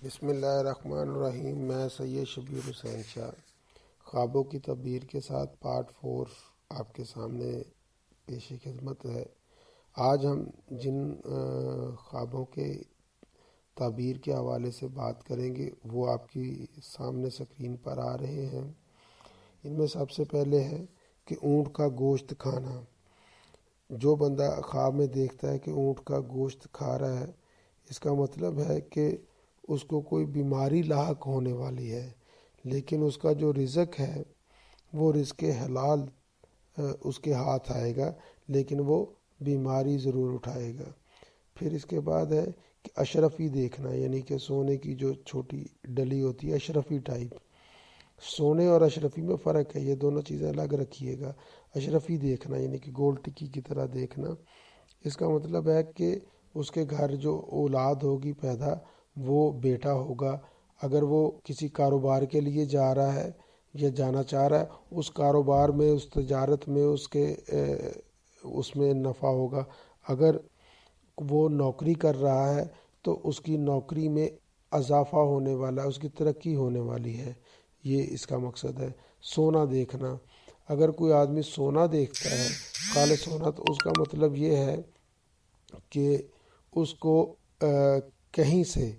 بسم اللہ الرحمن الرحیم۔ میں سید شبیر حسین شاہ خوابوں کی تعبیر کے ساتھ پارٹ 4 آپ کے سامنے پیش خدمت ہے۔ آج ہم جن خوابوں کے تعبیر کے حوالے سے بات کریں گے وہ آپ کی سامنے سکرین پر آ رہے ہیں۔ ان میں سب سے پہلے ہے کہ اونٹ کا گوشت کھانا۔ جو بندہ خواب میں دیکھتا ہے کہ اونٹ کا گوشت کھا رہا ہے، اس کا مطلب ہے کہ اس کو کوئی بیماری لاحق ہونے والی ہے، لیکن اس کا جو رزق ہے وہ رزق حلال اس کے ہاتھ آئے گا، لیکن وہ بیماری ضرور اٹھائے گا۔ پھر اس کے بعد ہے کہ اشرفی دیکھنا، یعنی کہ سونے کی جو چھوٹی ڈلی ہوتی ہے، اشرفی ٹائپ۔ سونے اور اشرفی میں فرق ہے، یہ دونوں چیزیں الگ رکھیے گا۔ اشرفی دیکھنا یعنی کہ گول ٹکی کی طرح دیکھنا، اس کا مطلب ہے کہ اس کے گھر جو اولاد ہوگی پیدا وہ بیٹا ہوگا۔ اگر وہ کسی کاروبار کے لیے جا رہا ہے یا جانا چاہ رہا ہے، اس کاروبار میں، اس تجارت میں اس میں نفع ہوگا۔ اگر وہ نوکری کر رہا ہے تو اس کی نوکری میں اضافہ ہونے والا ہے، اس کی ترقی ہونے والی ہے، یہ اس کا مقصد ہے۔ سونا دیکھنا، اگر کوئی آدمی سونا دیکھتا ہے، کالے سونا، تو اس کا مطلب یہ ہے کہ اس کو کہیں سے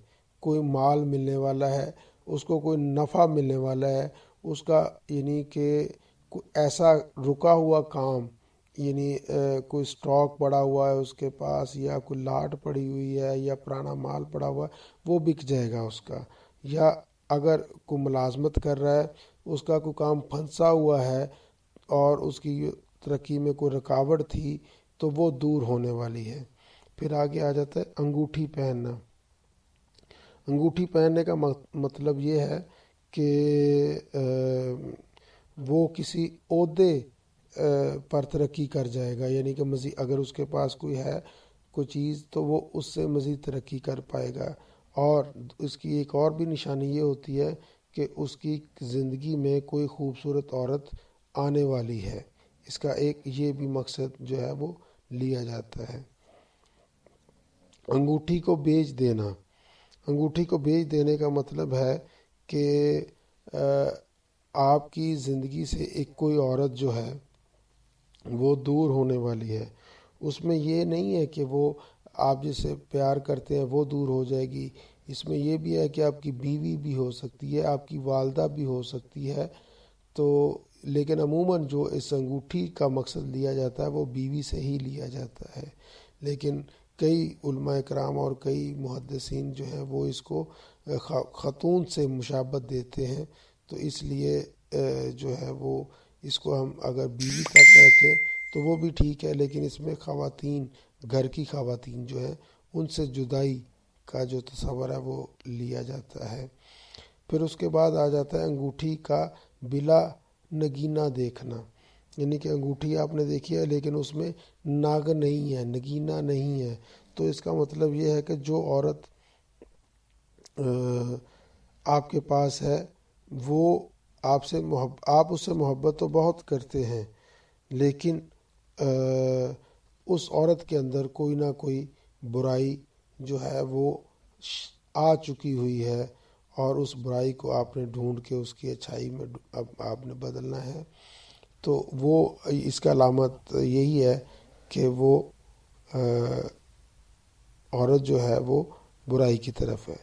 کوئی مال ملنے والا ہے، اس کو کوئی نفع ملنے والا ہے، اس کا یعنی کہ کوئی ایسا رکا ہوا کام، یعنی کوئی سٹاک پڑا ہوا ہے اس کے پاس، یا کوئی لاٹ پڑی ہوئی ہے، یا پرانا مال پڑا ہوا ہے، وہ بک جائے گا اس کا۔ یا اگر کوئی ملازمت کر رہا ہے، اس کا کوئی کام پھنسا ہوا ہے اور اس کی ترقی میں کوئی رکاوٹ تھی تو وہ دور ہونے والی ہے۔ پھر آگے آ جاتا ہے انگوٹھی پہننا۔ انگوٹھی پہننے کا مطلب یہ ہے کہ وہ کسی عہدے پر ترقی کر جائے گا، یعنی کہ مزید اگر اس کے پاس کوئی ہے کوئی چیز تو وہ اس سے مزید ترقی کر پائے گا۔ اور اس کی ایک اور بھی نشانی یہ ہوتی ہے کہ اس کی زندگی میں کوئی خوبصورت عورت آنے والی ہے، اس کا ایک یہ بھی مقصد جو ہے وہ لیا جاتا ہے۔ انگوٹھی کو بیچ دینا، انگوٹھی کو بیچ دینے کا مطلب ہے کہ آپ کی زندگی سے ایک کوئی عورت جو ہے وہ دور ہونے والی ہے۔ اس میں یہ نہیں ہے کہ وہ آپ جس سے پیار کرتے ہیں وہ دور ہو جائے گی، اس میں یہ بھی ہے کہ آپ کی بیوی بھی ہو سکتی ہے، آپ کی والدہ بھی ہو سکتی ہے۔ تو لیکن عموماً جو اس انگوٹھی کا مقصد لیا جاتا ہے وہ بیوی سے ہی لیا جاتا ہے، لیکن کئی علماء اکرام اور کئی محدثین جو ہیں وہ اس کو خاتون سے مشابہت دیتے ہیں، تو اس لیے جو ہے وہ اس کو ہم اگر بیوی کا کہتے تو وہ بھی ٹھیک ہے، لیکن اس میں خواتین، گھر کی خواتین جو ہیں ان سے جدائی کا جو تصور ہے وہ لیا جاتا ہے۔ پھر اس کے بعد آ جاتا ہے انگوٹھی کا بلا نگینہ دیکھنا، یعنی کہ انگوٹھی آپ نے دیکھی ہے لیکن اس میں ناگ نہیں ہے، نگینہ نہیں ہے، تو اس کا مطلب یہ ہے کہ جو عورت آپ کے پاس ہے وہ آپ اس سے محبت تو بہت کرتے ہیں، لیکن اس عورت کے اندر کوئی نہ کوئی برائی جو ہے وہ آ چکی ہوئی ہے، اور اس برائی کو آپ نے ڈھونڈ کے اس کی اچھائی میں اب آپ نے بدلنا ہے، تو وہ اس کا علامت یہی ہے کہ وہ عورت جو ہے وہ برائی کی طرف ہے۔